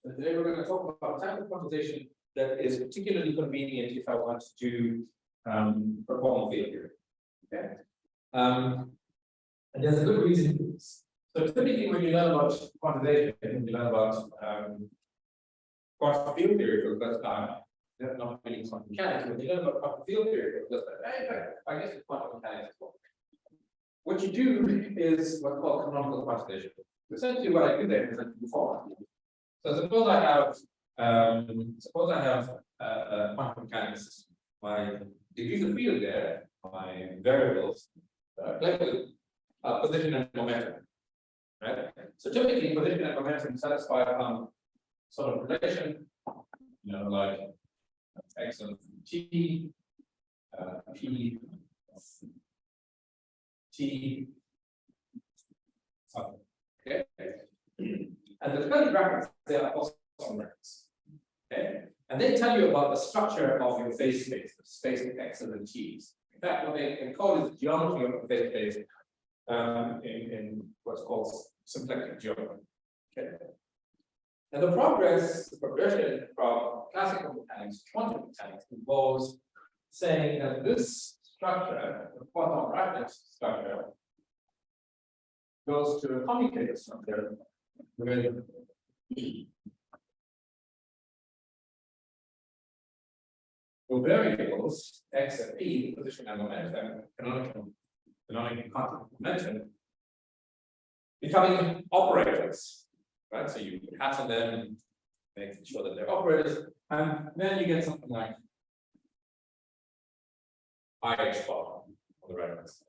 So today we're going to talk about a type of quantization that is particularly convenient if I want to perform a field theory. Okay. And there's a good reason for this. So typically when you learn about quantization, you learn about quantum field theory for the first time. Not really quantum mechanics, when you learn about quantum field theory for the first time, I guess it's quantum mechanics as well. What you do is what's called canonical quantization. Essentially what I do there is I do form. So suppose I have a quantum mechanics system. My degrees of freedom there, my variables, position and momentum. Right? So typically position and momentum satisfy some sort of relation, like x of t, p of t, something. Okay. And the curly brackets, they are also brackets. Okay. And they tell you about the structure of your phase space, the space of x and the t's. In fact, what they call is the geometry of the phase space in what's called symplectic geometry. Okay. And the progression from classical mechanics to quantum mechanics involves saying that this structure, the quantum bracket structure, goes to a commutator structure with variables x and p, position and momentum, canonical quantum momentum, becoming operators, right? So you hat on them and make sure that they're operators, and then you get something like IH bar on the right hand side.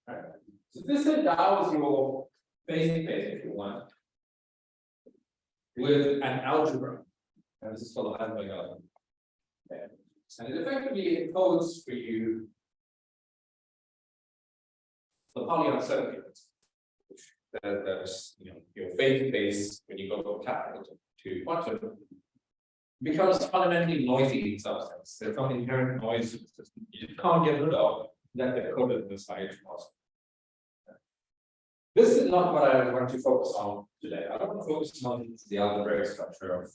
Right? So this endows your basic phase, if you want, with an algebra. And this is called an algebraic algebra. Okay. And it effectively encodes for you the Pauli uncertainty. That's your phase space when you go from capital to quantum becomes fundamentally noisy in some sense. There's some inherent noise in the system you just can't get rid of that they're coded in this IH process. This is not what I want to focus on today. I want to focus on the algebraic structure of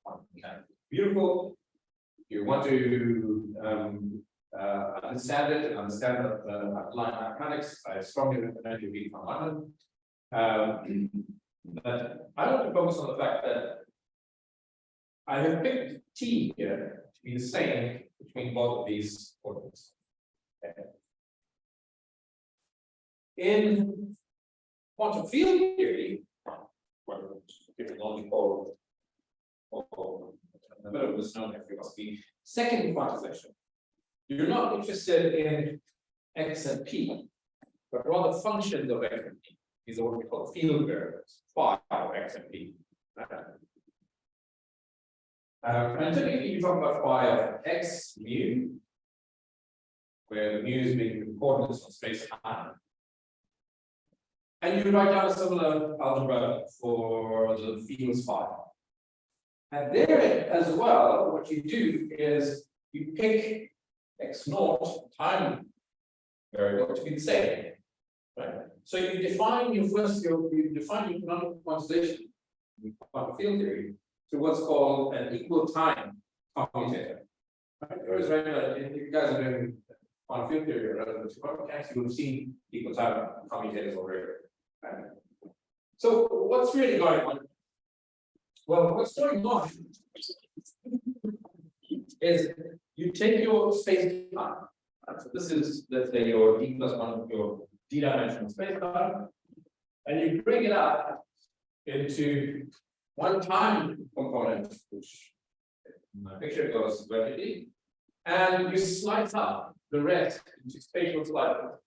quantum mechanics. Beautiful. You want to understand it and understand the underlying mathematics. I strongly recommend you read from London. But I want to focus on the fact that I have picked T here to be the same between both of these coordinates. Okay. In quantum field theory, what is only called in the middle of this known as the second quantization. You're not interested in x and p, but rather functions of x and p. These are what we call field variables, phi of x and p. And typically you talk about phi of x mu, where the mu is being the coordinates on space time. And you write down a similar algebra for the fields phi. And there as well, what you do is you pick x naught time variable to be the same. Right? So you define your canonical quantization in quantum field theory to what's called an equal time commutator. Right? If you guys are doing quantum field theory or relevant to quantum mechanics, you would have seen equal time commutators already. Right? So what's really going on? Well, what's going on is you take your space time. Right? So this is, let's say, your d plus 1, your d-dimensional space time, and you bring it up into one time component, which in my picture goes vertically, and you slice up the rest into spatial slices.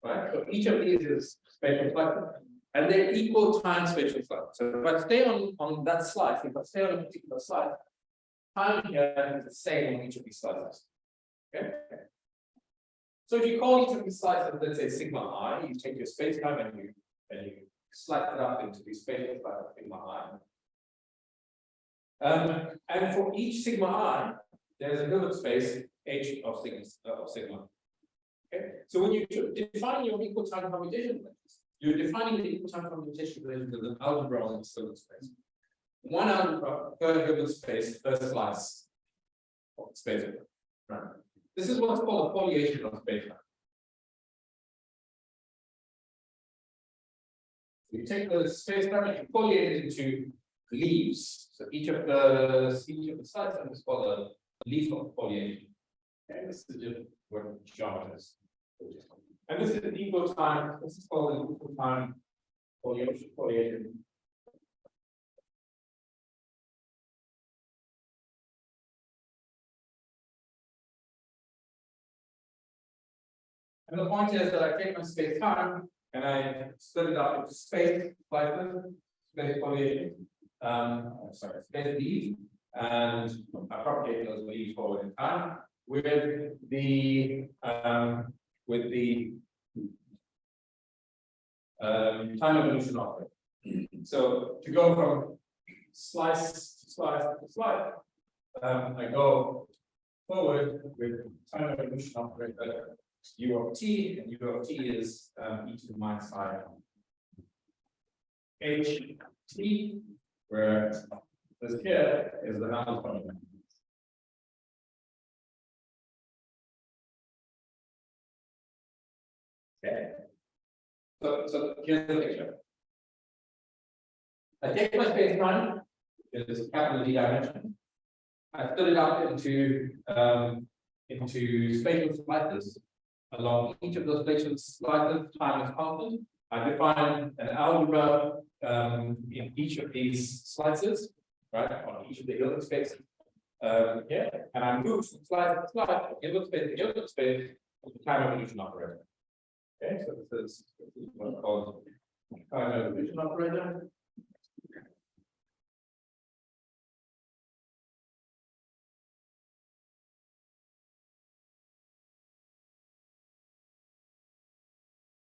Right? So each of these is spatial slices, and they're equal time spatial slices. So if I stay on that slice, if I stay on a particular slice, time here is the same on each of these slices. Okay. So if you call each of these slices, let's say sigma I, you take your space time and you slice it up into these spatial slices of sigma I. And for each sigma I, there's a Hilbert space H of sigma. Okay. So when you define your equal time commutation, you're defining the equal time commutation related to the algebra on the Hilbert space. 1 algebra per Hilbert space per slice of space. Right. This is what's called a foliation of spacetime. You take the spacetime and you foliate it into leaves. So each of the slides is called a leaf of foliation. Okay, this is just what geometry is. And this is the equal time. This is called an equal time foliation. And the point is that I take my space time and I split it up into space slices, space foliation, space leaves, and I propagate those leaves forward in time with the time evolution operator. So to go from slice to slice to slice, I go forward with time evolution operator U of t, and U of t is e to the minus I h t, where this here is the Hamiltonian. Okay. So here's the picture. I take my space time, it is capital D dimension. I split it up into spatial slices. Along each of those spatial slices, time is constant. I define an algebra in each of these slices, right, on each of the Hilbert spaces. And I move from slide to slide, Hilbert space with the time evolution operator. Okay, so this is what's called time evolution operator.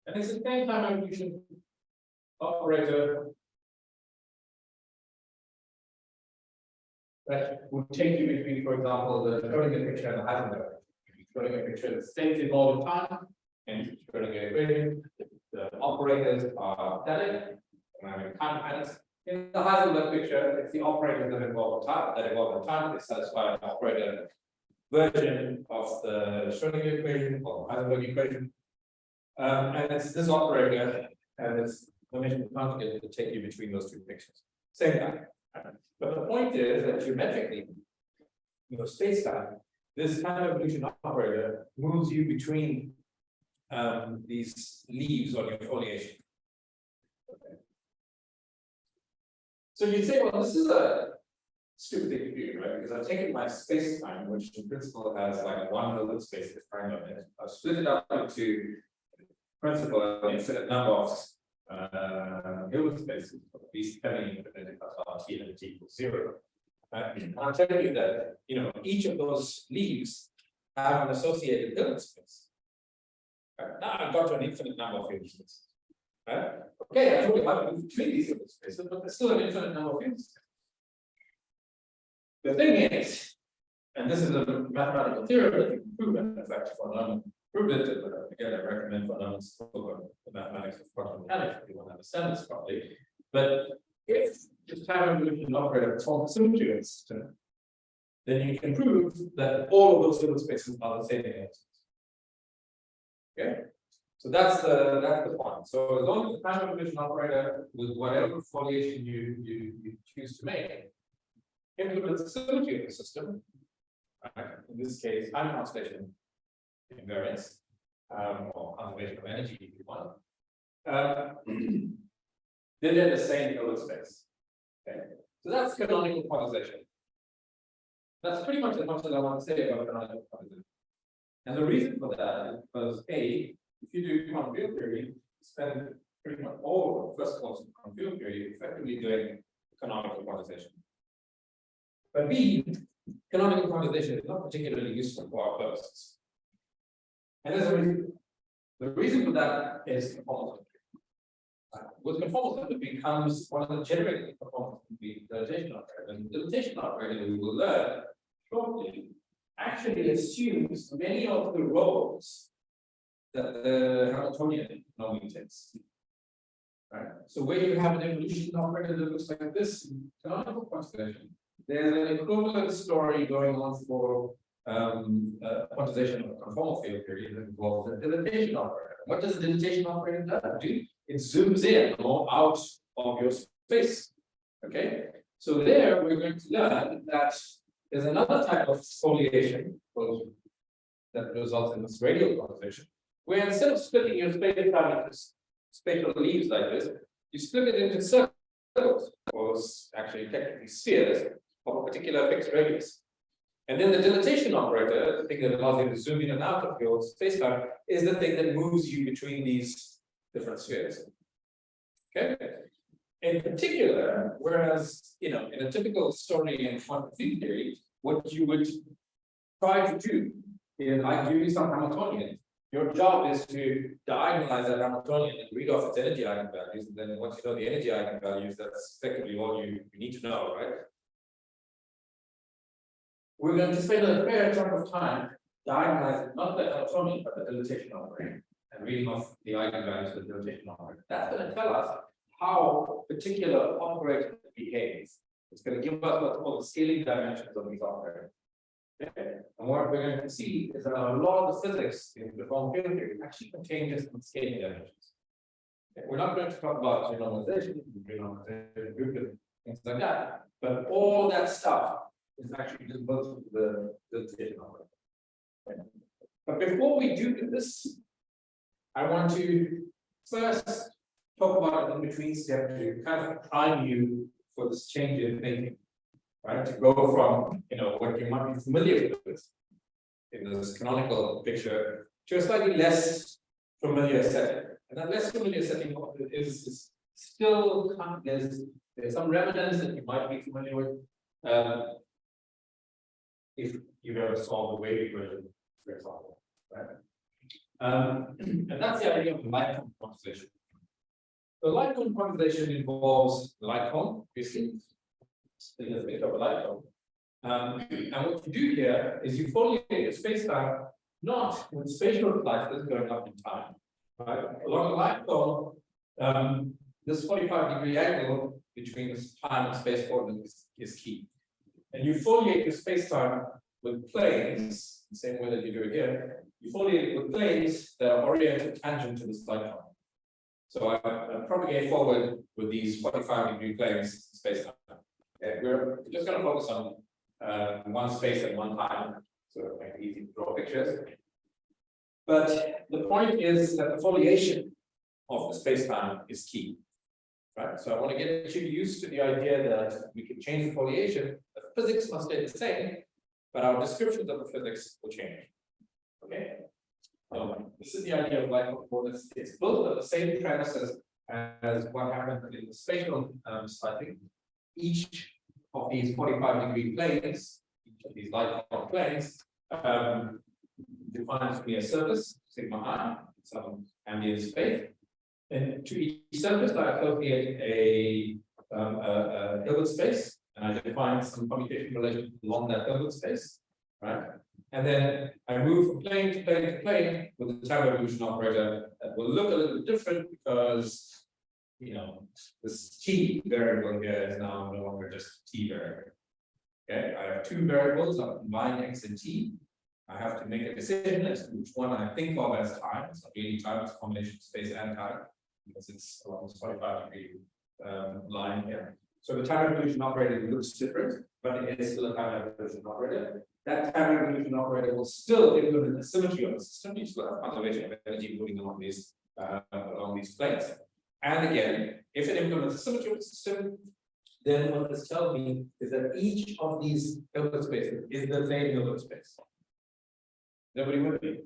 And it's the same time evolution operator that would take you between, for example, the Schrodinger picture and the Heisenberg. Schrodinger picture, the states evolve in time, and Schrodinger equation, the operators are static, and time mechanics. In the Heisenberg picture, it's the operators that evolve in time, they satisfy an operator version of the Schrodinger equation or Heisenberg equation. And it's this operator and it's the mission conjugate to take you between those two pictures. Same time. But the point is that geometrically, space-time, this time evolution operator moves you between these leaves on your foliation. Okay. So you'd say, well, this is a stupid thing to do, right? Because I've taken my space-time, which in principle has like one Hilbert space that's prime on it. I've split it up into principle an infinite number of Hilbert spaces, these semi-infinite plus RT and T equals 0. And I'll tell you that each of those leaves have an associated Hilbert space. Now I've got to an infinite number of Hilbert spaces. Okay, I told you how to move between these Hilbert spaces, but there's still an infinite number of Hilbert spaces. The thing is, and this is a mathematical theorem that you can prove, in fact, for non prove it, but again, I recommend for the mathematics of quantum mechanics if you want to understand this properly. But if this time evolution operator forms a symmetry of a system, then you can prove that all of those Hilbert spaces are the same Hilbert spaces. Okay, so that's the point. So as long as the time evolution operator with whatever foliation you choose to make implements the symmetry of the system, in this case, time conservation invariance, or conservation of energy if you want, then they're the same Hilbert space. Okay, so that's canonical quantization. That's pretty much as much as I want to say about canonical quantization. And the reason for that is because if you do quantum field theory, you spend pretty much all of the first course of quantum field theory effectively doing canonical quantization. But B, canonical quantization is not particularly useful for our purposes. And there's a reason. The reason for that is conformal symmetry. With conformal symmetry becomes one of the generating conformal symmetry, the dilatation operator. And the dilatation operator, we will learn shortly, actually assumes many of the roles that the Hamiltonian normally takes. Right? So where you have an evolution operator that looks like this in canonical quantization, there's an equivalent story going on for quantization of a conformal field theory that involves a dilatation operator. What does a dilatation operator do? It zooms in or out of your space. Okay, so there we're going to learn that there's another type of foliation that results in this radial quantization, where instead of splitting your space time into spatial leaves like this, you split it into circles, or actually technically spheres of a particular fixed radius. And then the dilatation operator, the thing that allows you to zoom in and out of your space-time, is the thing that moves you between these different spheres. Okay. In particular, whereas in a typical story in quantum field theory, what you would try to do is I give you some Hamiltonian. Your job is to diagonalize that Hamiltonian and read off its energy eigenvalues, and then once you know the energy eigenvalues, that's effectively all you need to know, right? We're going to spend a fair chunk of time diagonalizing not the Hamiltonian, but the dilatation operator, and reading off the eigenvalues of the dilatation operator. That's going to tell us how a particular operator behaves. It's going to give us what's called the scaling dimensions of these operators. Okay. And what we're going to see is that a lot of the physics in the form field theory actually contain just some scaling dimensions. Okay. We're not going to talk about renormalization, things like that, but all that stuff is actually just both of the dilatation operator. Okay. But before we do this, I want to first talk about an in-between step to kind of prime you for this change in thinking, right? To go from what you might be familiar with in this canonical picture to a slightly less familiar setting. And that less familiar setting is still there's some remnants that you might be familiar with if you've ever solved the wave equation, for example, right? And that's the idea of the Lightcone quantization. The Lightcone quantization involves Lightcone, obviously. Think of a Lightcone. And what you do here is you foliate your space-time not with spatial slices going up in time, right? Along the Lightcone, this 45-degree angle between this time and space coordinates is key. And you foliate your space-time with planes, the same way that you do it here. You foliate it with planes that are oriented tangent to this Lightcone. So I propagate forward with these 45-degree planes space-time. Okay, we're just going to focus on one space at one time, so it'll make it easy to draw pictures. But the point is that the foliation of the space-time is key, right? So I want to get you used to the idea that we can change the foliation. The physics must stay the same, but our descriptions of the physics will change. Okay. This is the idea of Lightcone coordinates. It's built on the same premise as what happened in the spatial slicing. Each of these 45-degree planes, each of these Lightcone planes, defines me a surface, sigma I, some ambient space. And to each surface, I associate a Hilbert space, and I define some commutation relation along that Hilbert space, right? And then I move from plane to plane to plane with the time evolution operator that will look a little bit different because this t variable here is now no longer just t variable. Okay, I have two variables, I combine x and t. I have to make a decision as to which one I think of as time. It's not really time, it's a combination of space and time, because it's along this 45-degree line here. So the time evolution operator looks different, but it is still a time evolution operator. That time evolution operator will still implement the symmetry of the system. You still have conservation of energy moving along these planes. And again, if it implements a symmetry of the system, then what this tells me is that each of these Hilbert spaces is the same Hilbert space. Nobody with me.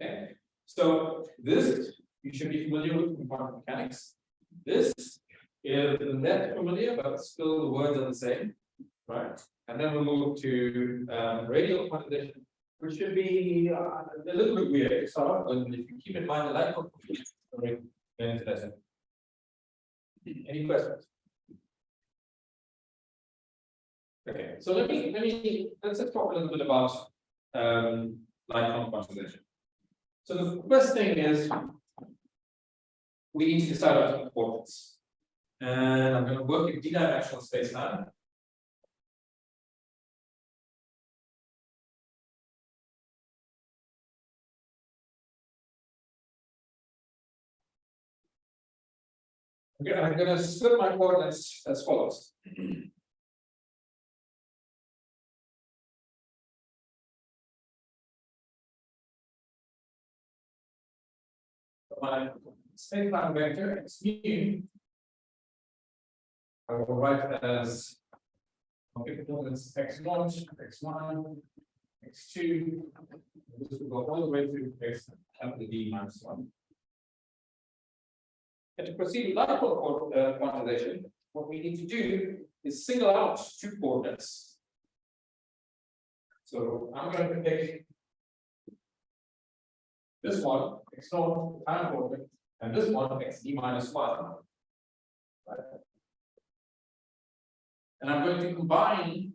Okay. So this you should be familiar with from quantum mechanics. This is less familiar, but still the words are the same, right? And then we'll move to radial quantization, which should be a little bit weird to start off with, but if you keep in mind the Lightcone story, then it's lesson. Any questions? Okay, so let's just talk a little bit about Lightcone quantization. So the first thing is we need to decide on the coordinates. And I'm going to work in d-dimensional space-time. Okay, I'm going to split my coordinates as follows. My space-time vector x mu, I will write as coordinates x0, x1, x2. This will go all the way to x up to d minus 1. And to proceed with Lightcone quantization, what we need to do is single out two coordinates. So I'm going to pick this one, x0, time coordinate, and this one, x d minus 1. Right? And I'm going to combine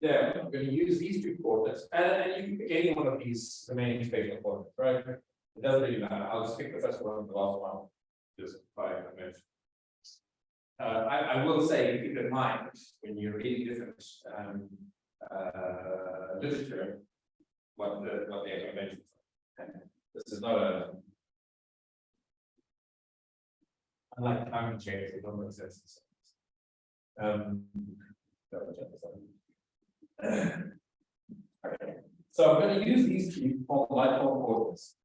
them. I'm going to use these two coordinates, and you can pick any one of these remaining spatial coordinates, right? It doesn't really matter. I'll just pick the first one and the last one, just by dimension. I will say, keep in mind when you're reading different literature, what the dimensions are. This is not a unlike climate change, it don't make sense. Okay. So I'm going to use these two for Lightcone coordinates.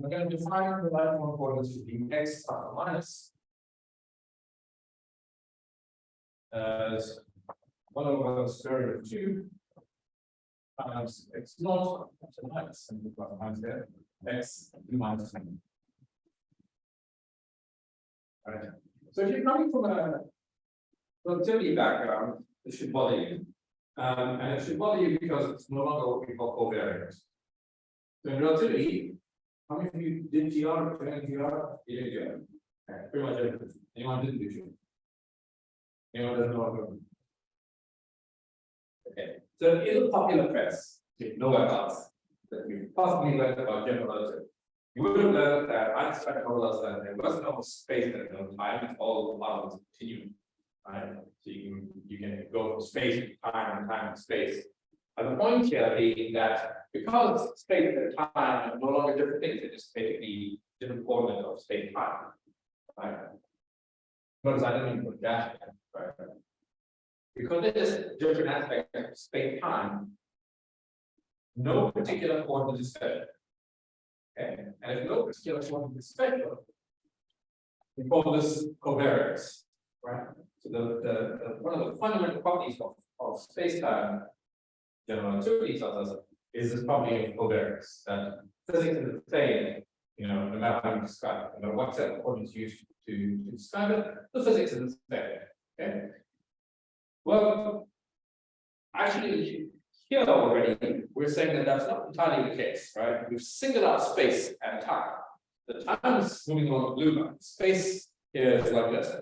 I'm going to define the Lightcone coordinates to be x plus or minus as 1 over square root of 2 times x naught to minus and plus or minus there x minus 1. All right. So if you're coming from a relativity background, it should bother you. And it should bother you because it's no longer what we call covariance. So in relativity, how many of you did GR or trained GR? You did GR. Okay, pretty much everything. Anyone didn't do GR? Anyone doesn't know what to do? Okay. So it is a popular press, nowhere else, that we possibly learned about general relativity. You would have learned that Einstein told us that there was no space and no time, it's all part of the continuum. Right? So you can go from space to time and time to space. And the point here being that because space and time are no longer different things, they're just basically different coordinates of space and time. Right? Notice I didn't even put dash there, right? Because it is different aspects of space and time, no particular coordinate is special. Okay, and if no particular coordinate is special, we call this covariance, right? So the one of the fundamental properties of space-time general relativity tells us is this property of covariance, that physics is the same, no matter how you describe it, no matter what set of coordinates used to describe it, the physics is the same. Okay. Well, actually, here already, we're saying that that's not entirely the case, right? We've singled out space and time. The time is moving along the blue line. Space here is like this.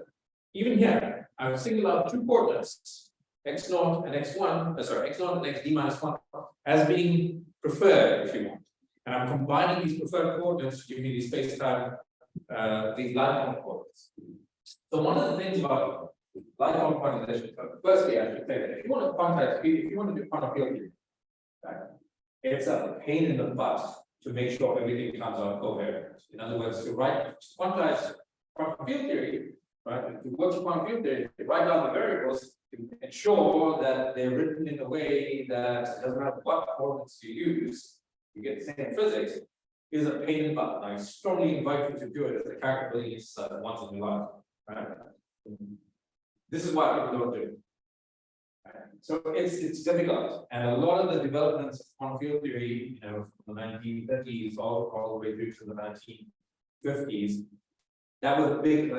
Even here, I've singled out two coordinates, x0 and x1, x0 and xd minus 1, as being preferred, if you want. And I'm combining these preferred coordinates to give me these space-time, these Lightcone coordinates. So one of the things about Lightcone quantization, firstly, I should say that if you want to quantize, if you want to do quantum field theory, right, it's a pain in the butt to make sure everything comes out covariant. In other words, to quantize quantum field theory, right, to work with quantum field theory, to write down the variables to ensure that they're written in a way that it doesn't matter what coordinates you use, you get the same physics, is a pain in the butt. I strongly invite you to do it as a calculating exercise once in your life. Right? This is why people don't do it. So it's difficult, and a lot of the developments of quantum field theory, from the 1930s all the way through to the 1950s, that was a big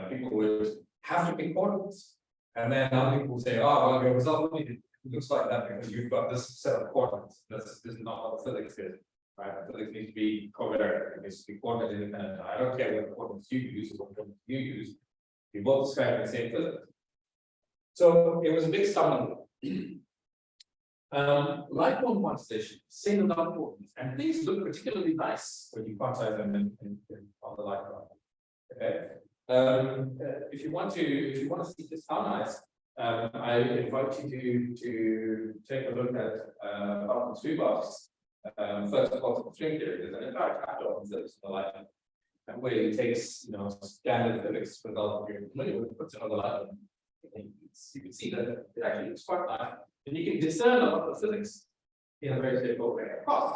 people would have to pick coordinates, and then other people would say, oh well, your result looks like that because you've got this set of coordinates. This is not what physics is, right? Physics needs to be covariant, it needs to be coordinate independent. I don't care what coordinates you use or what coordinates you use. We both describe the same physics. So it was a big stumbling block. Lightcone quantization, single out coordinates, and these look particularly nice when you quantize them on the Lightcone. Okay. If you want to see this how nice, I invite you to take a look at Barton's toolbox. First possible string theory. There's an entire chapter on this in the Lightcone, and where he takes standard physics result you're familiar with, puts it on the Lightcone. You can see that it actually looks quite nice, and you can discern a lot of physics in a very straightforward way. Of course,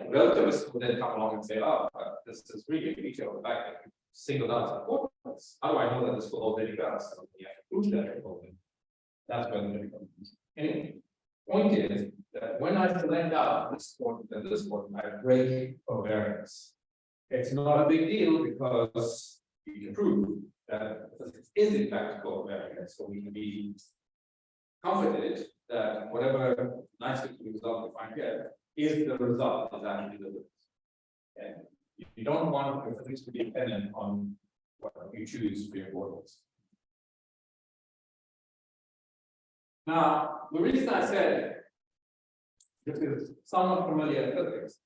relativists will then come along and say, "Oh, this is really a feature of the fact that single out importance. How do I know that this will hold any grounds?" So you have to prove that it holds. That's when the difficulty is. Anyway, point is that when I blend out this coordinate and this coordinate, I break covariance. It's not a big deal because you can prove that physics is in fact covariant, so we can be confident that whatever nice result we find here is the result of actually the limit. And you don't want your physics to be dependent on what you choose for your coordinates. Now, the reason I said this is somewhat familiar physics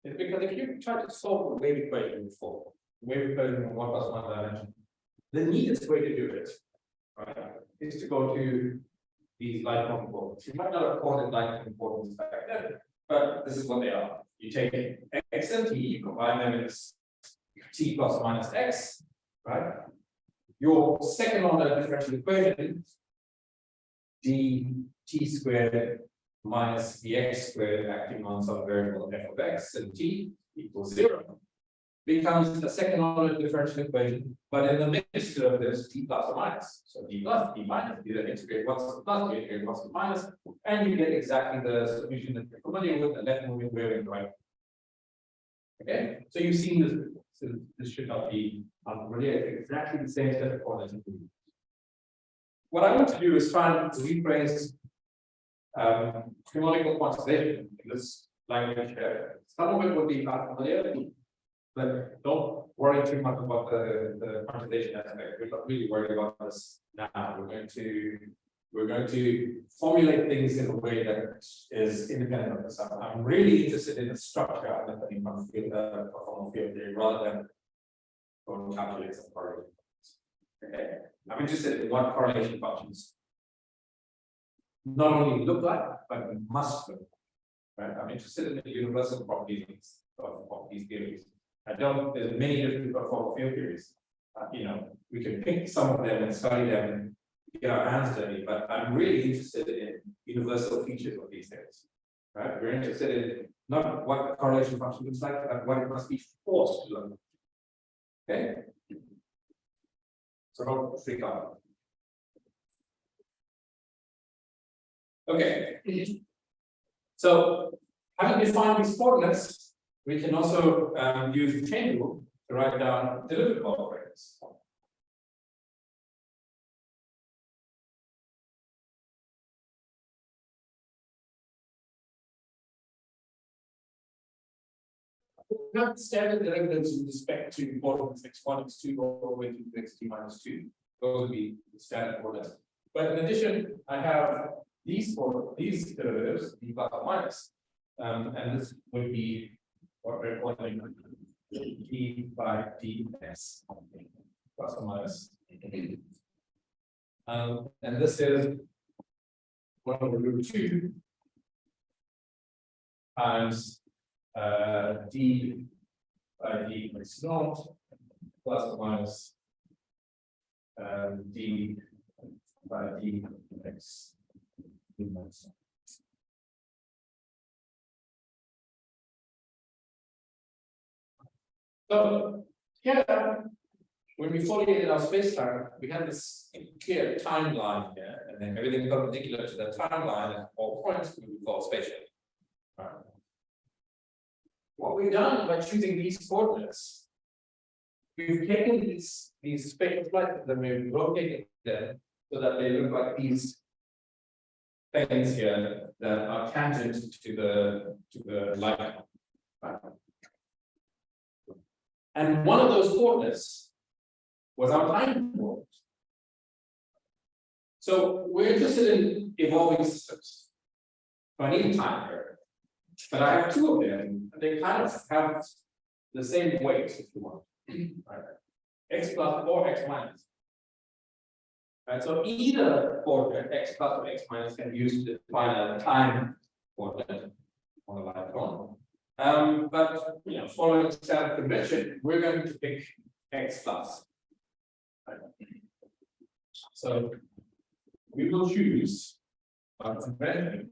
is because if you try to solve the wave equation before, wave equation in 1 + 1 dimension, the neatest way to do it, right, is to go to these Lightcone coordinates. You might not have called it Lightcone coordinates back then, but this is what they are. You take x and t, you combine them in t plus or minus x, right? Your second order differential equation, dt squared minus dx squared acting on some variable f of x and t equals 0, becomes a second order differential equation, but in the mixture of this t plus or minus. So d plus, d minus, you then integrate what's the plus, you integrate what's the minus, and you get exactly the solution that you're familiar with, the left moving wave and right. Okay, so you've seen this before. So this should not be unfamiliar. It's exactly the same set of coordinates. What I want to do is try and rephrase canonical quantization in this language here. Some of it will be unfamiliar, but don't worry too much about the quantization aspect. We're not really worried about this now. We're going to formulate things in a way that is independent of the sum. I'm really interested in the structure of the formal field theory rather than going to calculate some correlation. Okay. I'm interested in what correlation functions not only look like, but must look like. Right? I'm interested in the universal properties of these theories. There's many different formal field theories. We can pick some of them and study them and get our hands dirty, but I'm really interested in universal features of these things. Right? We're interested in not what the correlation function looks like, but what it must be forced to look like. Okay? So don't freak out. Okay. So having defined these coordinates, we can also use the chain rule to write down derivative operators. We have standard derivatives with respect to coordinates x1, x2, all the way to x t minus 2. Those would be the standard coordinates. But in addition, I have these derivatives, d plus or minus, and this would be what we're calling d by dx plus or minus. And this is 1/√2 times d by dx naught plus or minus d by dx minus. So here, when we foliated our space-time, we had this clear timeline here, and then everything perpendicular to the timeline at all points we would call spatial. Right. What we've done by choosing these coordinates, we've taken these spatial flights and we've rotated them so that they look like these things here that are tangent to the line. Right. And one of those coordinates was our time coordinate. So we're interested in evolving systems. So I need a time period, but I have two of them, and they kind of have the same weight, if you want. Right. X plus or X minus. Right, so either coordinate X plus or X minus can be used to define a time coordinate on the Lightcone. But following standard convention, we're going to pick X plus. Right. So we will choose by convention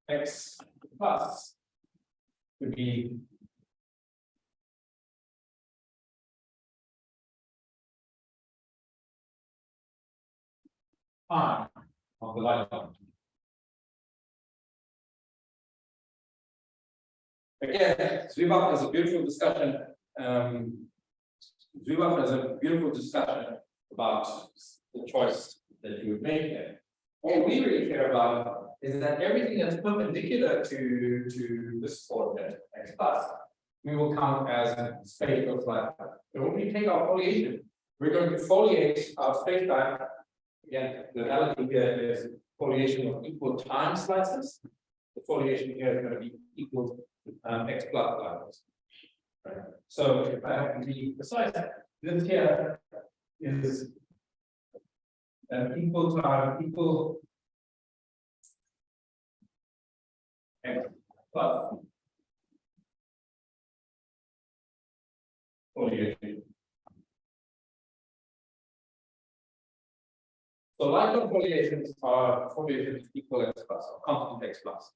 X plus to be time of the Lightcone. Again, Zwieback has a beautiful discussion. Zwieback has a beautiful discussion about the choice that you would make here. All we really care about is that everything that's perpendicular to this coordinate X plus, we will count as space of Lightcone. So when we take our foliation, we're going to foliate our space-time. Again, the analogy here is foliation of equal time slices. The foliation here is going to be equal X plus slices. Right. So if I have to be precise, this here is equal time equal X plus foliation. So Lightcone foliations are foliations equal X plus or constant X plus.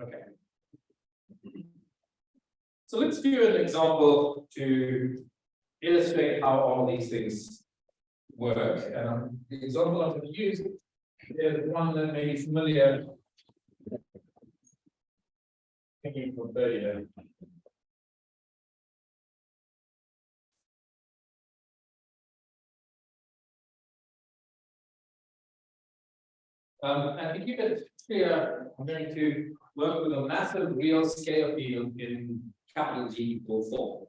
Okay. So let's do an example to illustrate how all these things work. The example I'm going to use is one that may be familiar. Thinking from 30 years. And to keep it clear, I'm going to work with a massive real scale field in capital G equal 4.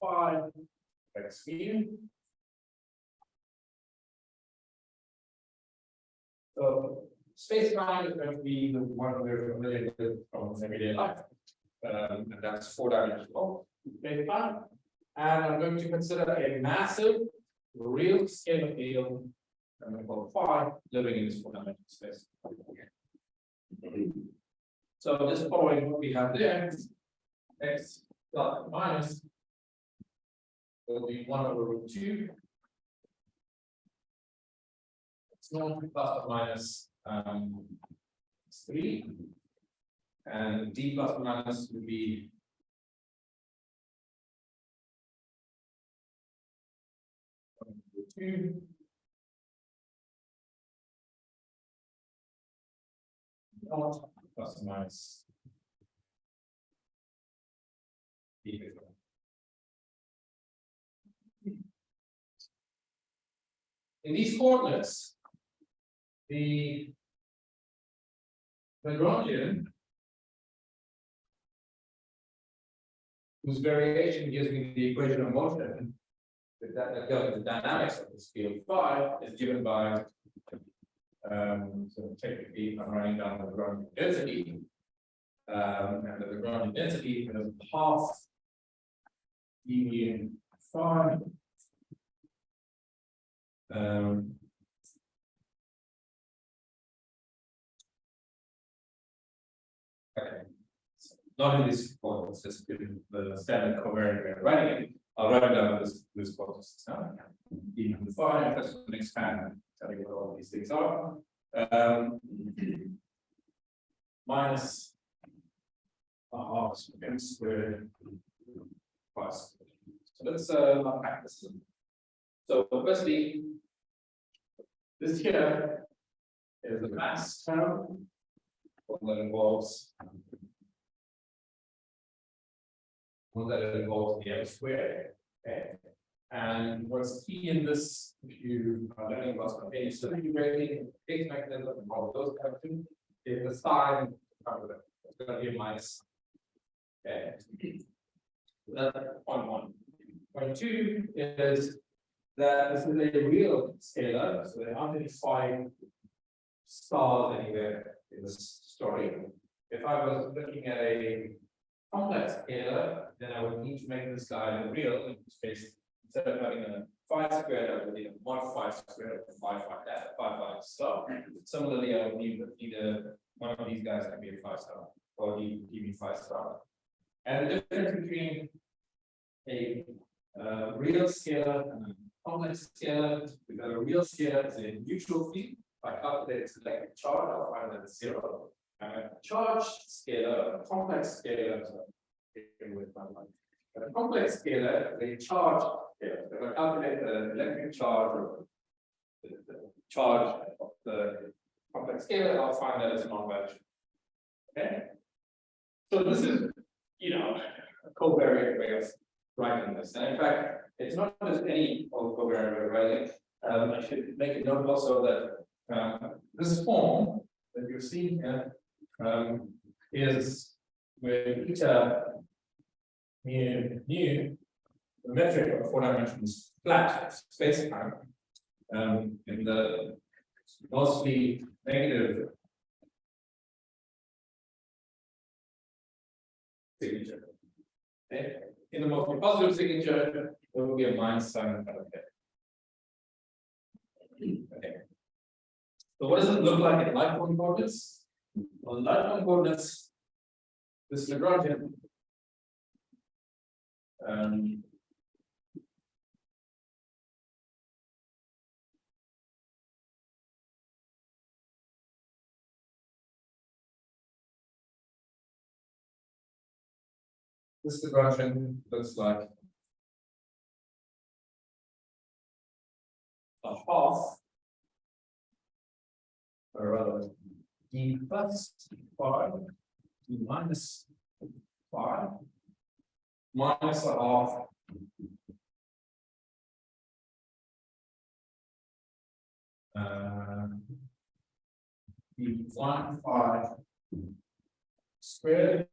Five X field. So space-time is going to be the one we're familiar with from everyday life. And that's 4-dimensional space-time. And I'm going to consider a massive real scale field, I'm going to call phi, living in this 4-dimensional space. So just following what we have there, X plus minus will be 1 over root 2. It's not plus or minus 3, and d plus or minus would be 2. Not plus or minus d. In these coordinates, the Lagrangian, whose variation gives me the equation of motion, that tells the dynamics of this field phi, is given by, so technically I'm writing down the Lagrangian density, and the Lagrangian density is half dv phi. Okay. Not in this quote, it's just in the standard covariant way of writing it. I'll write it down this quote now. Even the phi, that's the next time, tell you what all these things are. Minus half m squared plus. So let's unpack this. So firstly, this here is the mass term that involves the m squared. Okay. And what's key in this, if you are learning about spontaneous stability rating, phase mechanism, and all of those kind of things, is the sign. It's going to be a minus. Okay. That's point one. Point two is that this is a real scalar, so there aren't any 5 stars anywhere in this story. If I was looking at a complex scalar, then I would need to make this guy a real, in this case, instead of having a 5 squared, I would need a 1 5 squared of 5 that 5 star. Similarly, I would need either one of these guys can be a 5 star or give me 5 star. And the difference between a real scalar and a complex scalar, because a real scalar is a neutral field. If I calculate its electric charge, I'll find that it's 0. And a charged scalar, a complex scalar, a complex scalar is a charge scalar. So if I calculate the electric charge or the charge of the complex scalar, I'll find that it's a non-valuable. Okay. So this is, a covariant way of writing this. And in fact, it's not just any covariant way of writing. I should make a note also that this form that you're seeing here is where eta mu, the metric of 4 dimensions flat space-time in the mostly negative signature. Okay. In the mostly positive signature, there will be a minus sign in front of it. Okay. So what does it look like in Lightcone coordinates? Well, in Lightcone coordinates, this Lagrangian this Lagrangian looks like a half, or rather, d plus phi, d minus phi, minus a half d1 phi squared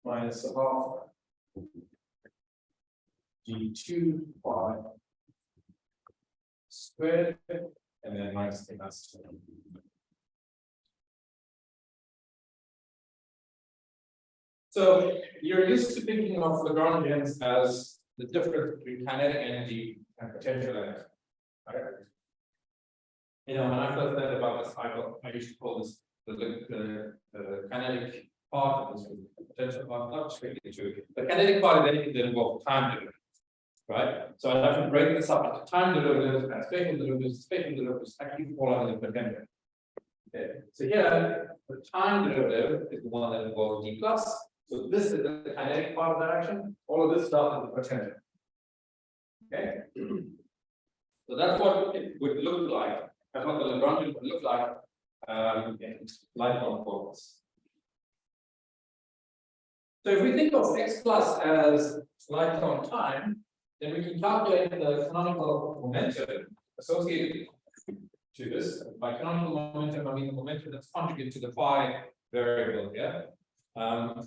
minus a half d2 phi squared, and then minus the mass. So you're used to thinking of Lagrangians as the difference between kinetic energy and potential energy. Right? When I first learned about this, I used to call this the kinetic part of this, the potential part, not strictly true. The kinetic part is anything that involves time derivatives. Right? So I have to break this up into time derivatives and spatial derivatives actually fall under the potential. Okay. So here, the time derivative is the one that involves d plus. So this is the kinetic part of that action. All of this stuff is the potential. Okay. So that's what it would look like. That's what the Lagrangian would look like in Lightcone coordinates. So if we think of x plus as Lightcone time, then we can calculate the canonical momentum associated to this. By canonical momentum, I mean the momentum that's conjugate to the phi variable here. So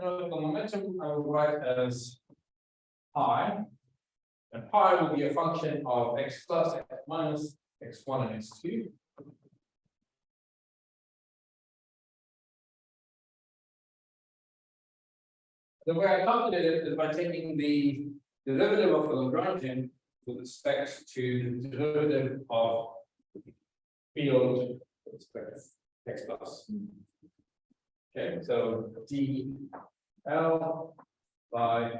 canonical momentum I will write as pi, and pi will be a function of x plus, x minus, x1 and x2. The way I calculate it is by taking the derivative of the Lagrangian with respect to the derivative of field with respect to x plus. Okay, so dl by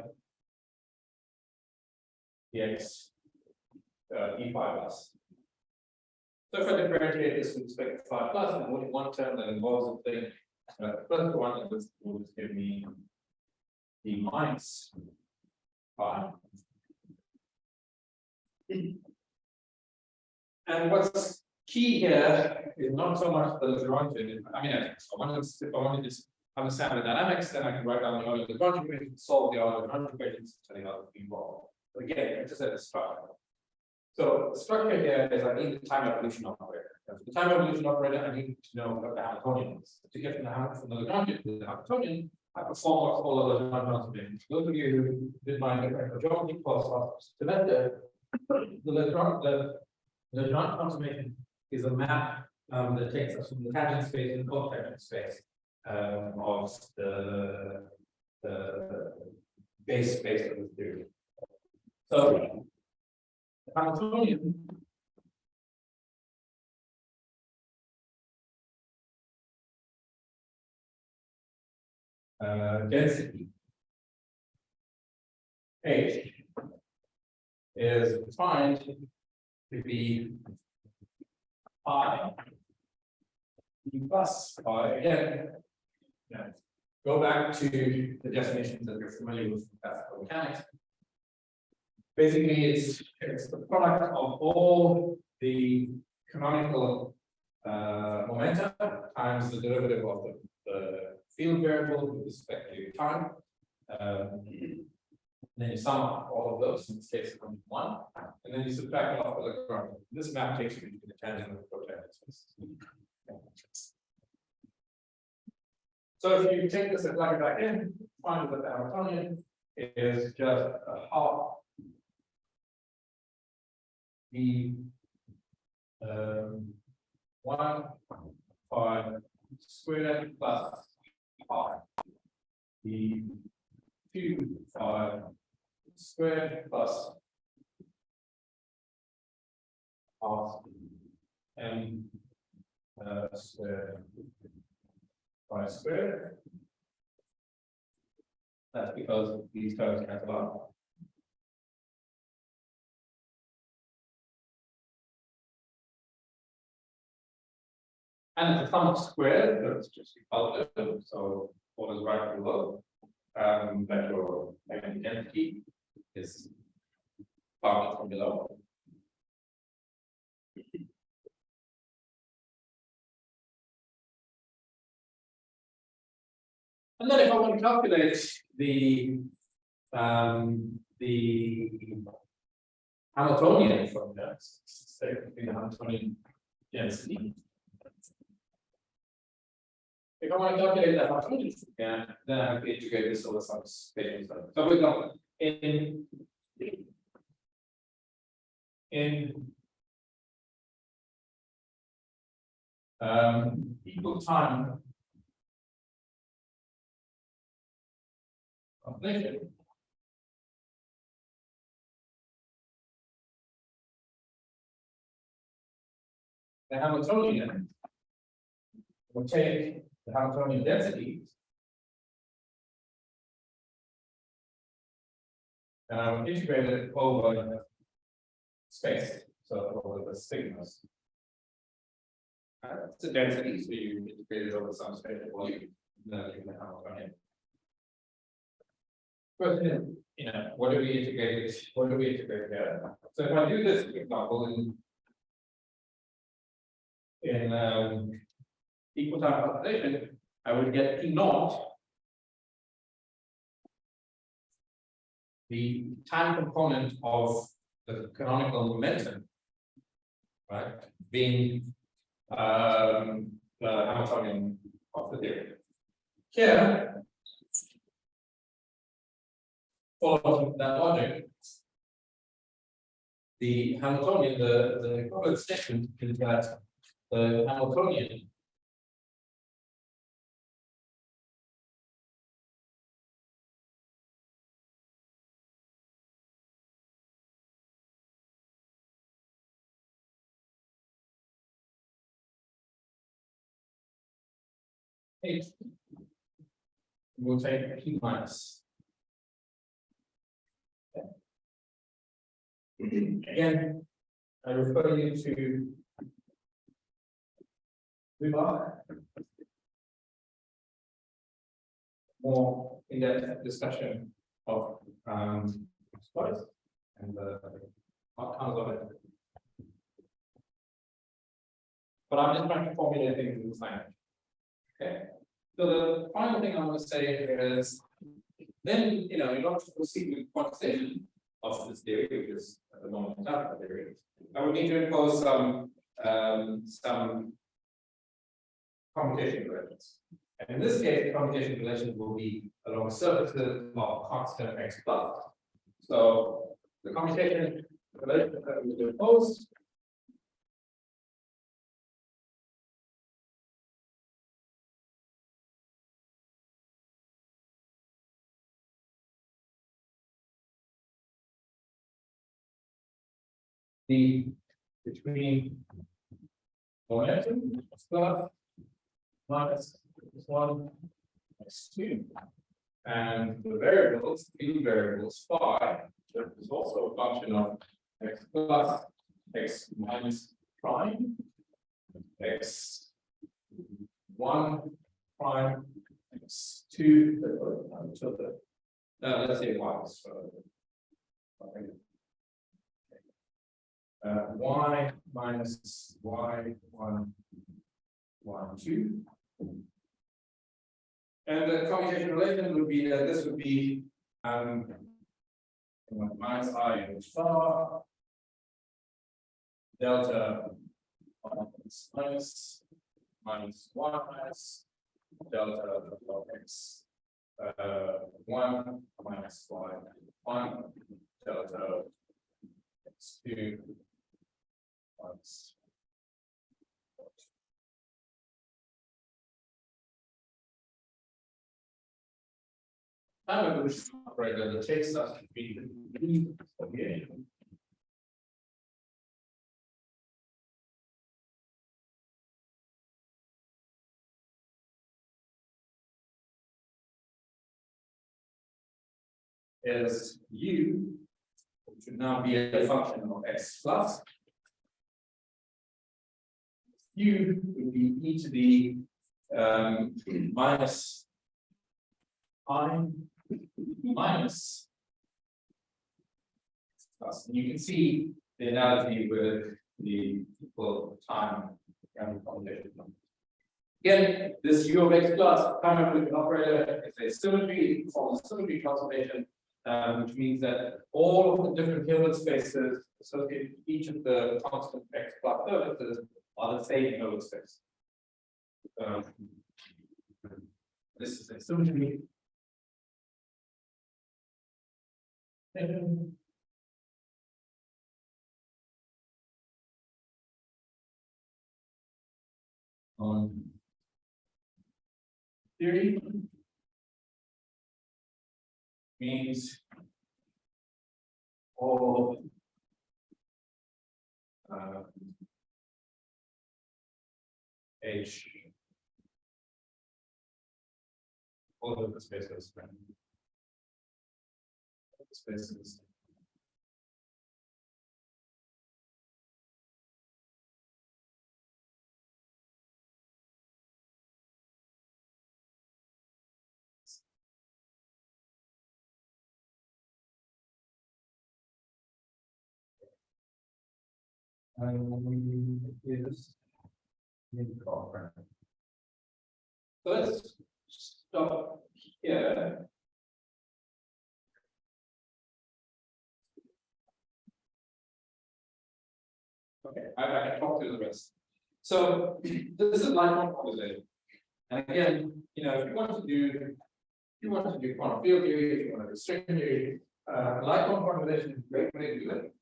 dx d phi plus. So if I differentiate this with respect to phi plus, and only one term that involves the thing, the first one will just give me d minus phi. And what's key here is not so much the Lagrangian. I mean, if I want to just understand the dynamics, then I can write down the order of the Lagrangian equation, solve the order of the Lagrangian equations, telling how to involved. But again, it's just a structure. So the structure here is I need the time evolution operator. And for the time evolution operator, I need to know what the Hamiltonian is. To get from the Lagrangian to the Hamiltonian, I perform what's called a Lagrange transformation. Those of you who did my geometry course last semester, the Lagrange transformation is a map that takes us from the tangent space and cotangent space of the base space of the theory. So the Hamiltonian density H is defined to be I plus I again. Yeah. Go back to the definitions that you're familiar with from classical mechanics. Basically, it's the product of all the canonical momenta times the derivative of the field variable with respect to time. Then you sum up all of those, in this case, it comes 1, and then you subtract off the Lagrange. This map takes you to the tangent of the cotangent space. So if you take this and plug it back in, find that the Hamiltonian is just a half the 1 pi squared plus pi the 2 pi squared plus half m squared pi squared. That's because these terms cancel out. And it's a sum squared, that's just positive, so what is right below. That your identity is found from below. And then if I want to calculate the Hamiltonian from that, say the Hamiltonian density. If I want to calculate that Hamiltonian, then I have to integrate this over some spatial stuff. So for example, in equal time completion, the Hamiltonian will take the Hamiltonian density and I will integrate it over space, so over the sigmas. It's a density, so you integrate it over some spatial volume, then you can Hamiltonian. But you know, what do we integrate? What do we integrate here? So if I do this, for example, in equal time calculation, I would get P naught, the time component of the canonical momentum, right, being the Hamiltonian of the theory. Here, following that logic, the Hamiltonian, the equivalent statement is that the Hamiltonian will take P minus. Again, I refer you to more in-depth discussion of spots and outcomes of it. But I'm just trying to formulate things in science. Okay. So the final thing I want to say is, then in order to proceed with quantisation of this theory, which is the normal alpha theory, I would need to impose some commutation relations. And in this case, the commutation relations will be along surfaces of constant x plus. So the commutation relation that we will impose the between momentum plus minus x1 x2 and the variables, field variables phi, which is also a function of x plus x minus prime x1 prime x2 until the let's say y. So y minus y1 y2, and the commutation relation would be that this would be minus I h star delta minus y minus delta of x 1 minus y1 delta x2 minus. However, which operator that takes us to be the is u, which would now be a function of x plus. U would be e to the minus I minus plus. And you can see the analogy with the equal time and combination. Again, this u of x plus time with the operator is a symmetry, forms a symmetry transformation, which means that all of the different Hilbert spaces associated with each of the constant x plus surfaces are the same Hilbert space. This is a symmetry. On theory means all H all of the spaces spaces is incorrect. So let's stop here. Okay, I can talk through the rest. So this is Lightcone quantization. And again, if you want to do quantum field theory, if you want to do string theory, Lightcone quantization is a great way to do it.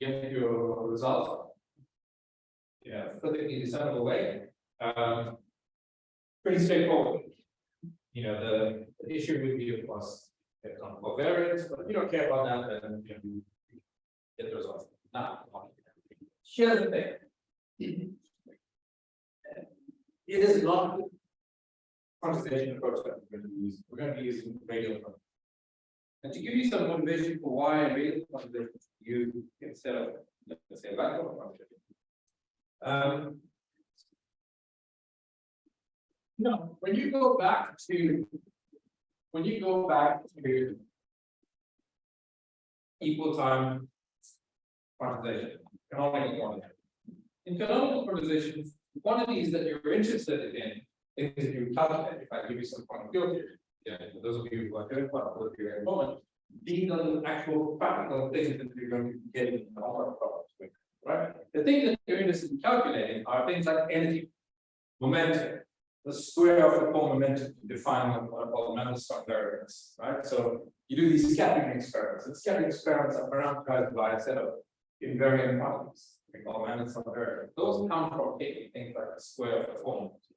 Get your results, physically discernible way. Pretty straightforward. The issue would be, of course, covariance, but if you don't care about that, then you get the results. Now, here's the thing. It is not a quantization approach that we're going to use. We're going to be using radial approach. And to give you some motivation for why radial quantization you instead of, let's say, Lightcone quantization. When you go back to equal time quantization, canonical quantization. In canonical quantization, quantities that you're interested in, things that you calculate. If I give you some quantum field theory, yeah, for those of you who are doing quantum field theory at the moment, these are the actual practical things that you're going to get in the homework problems with, right? The things that you're interested in calculating are things like energy, momentum, the square of the core momentum to define what are called Mandelstam variables, right? So you do these scattering experiments, and scattering experiments are parameterized by a set of invariant quantities. We call Mandelstam variables. Those come from taking things like the square of the core momentum,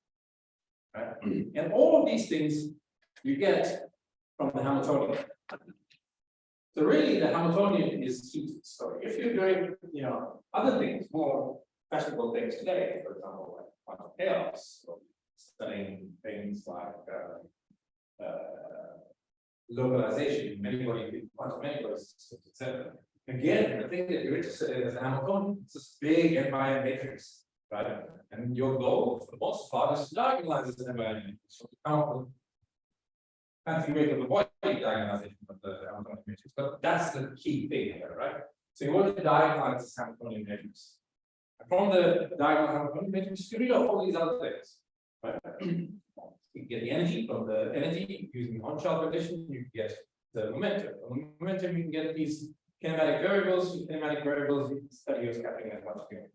right? And all of these things you get from the Hamiltonian. So really, the Hamiltonian is key to the story. If you're doing, other things, more fashionable things today, for example, like quantum chaos, or studying things like localization, many-body quantum many-body systems, etc. Again, the thing that you're interested in is the Hamiltonian. It's this big n-by-n matrix, right? And your goal, for the most part, is to diagonalize this n-by-n matrix. So count fancy way to avoid diagonalization of the Hamiltonian matrix, but that's the key thing here, right? So you want to diagonalize this Hamiltonian matrix. And from the diagonal Hamiltonian matrix, you read off all these other things, right? You get the energy from the energy using the on-shell condition, you get the momentum. From the momentum, you can get these kinematic variables. With kinematic variables, you can study your scattering as much as you want.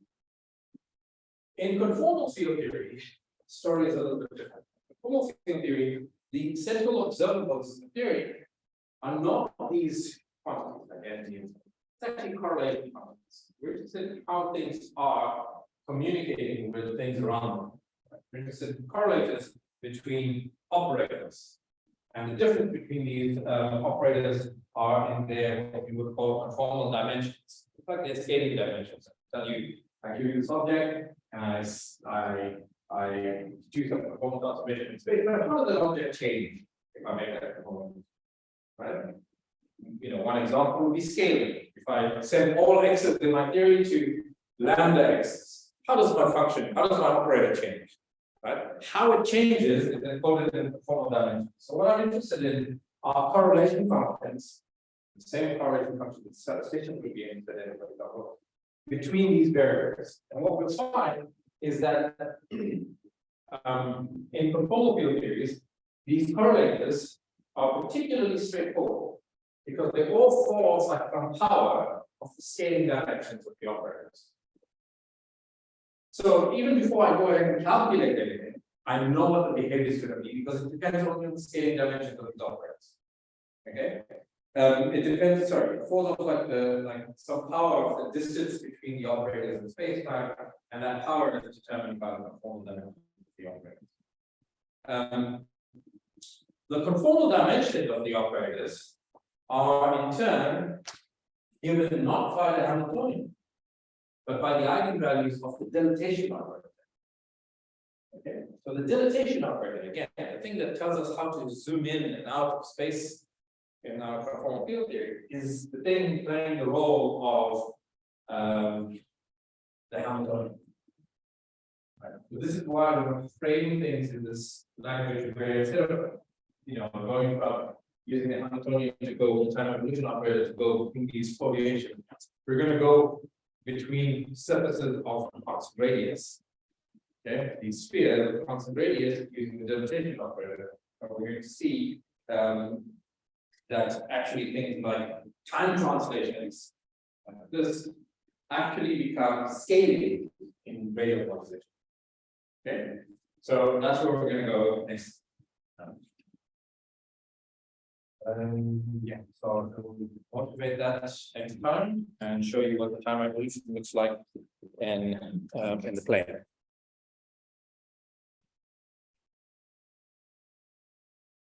In conformal field theory, the story is a little bit different. In conformal field theory, the central observables in the theory are not these quantities like energy. It's actually correlation quantities. We're interested in how things are communicating with things around them. We're interested in correlators between operators. And the difference between these operators are in their what we would call conformal dimensions. It's like their scaling dimensions. Tell you, I give you this object, and I do some conformal transformation in space, but how does the object change if I make that conformal? Right? One example would be scaling. If I send all x's in my theory to lambda x's, how does my function, how does my operator change? Right? How it changes is encoded in conformal dimensions. So what I'm interested in are correlation functions, the same correlation function that statisticians would be interested in, for example, between these variables. And what we'll find is that in conformal field theories, these correlators are particularly straightforward because they all fall like from power of the scaling dimensions of the operators. So even before I go ahead and calculate anything, I know what the behavior is going to be because it depends on the scaling dimensions of the operators. Okay. It depends, it falls off like some power of the distance between the operators in space-time, and that power is determined by the conformal dimension of the operators. The conformal dimensions of the operators are in turn given not by the Hamiltonian, but by the eigenvalues of the dilatation operator. Okay, so the dilatation operator, again, the thing that tells us how to zoom in and out of space in our conformal field theory is the thing playing the role of the Hamiltonian. Right. So this is why we want to frame things in this language where instead of going from using the Hamiltonian to go the time evolution operator to go between these foliations, we're going to go between surfaces of constant radius. Okay, these spheres of constant radius using the dilatation operator. And we're going to see that actually things like time translations, this actually becomes scaling in radial quantization. Okay, so that's where we're going to go next. So we'll motivate that next time and show you what the time evolution looks like in the plane.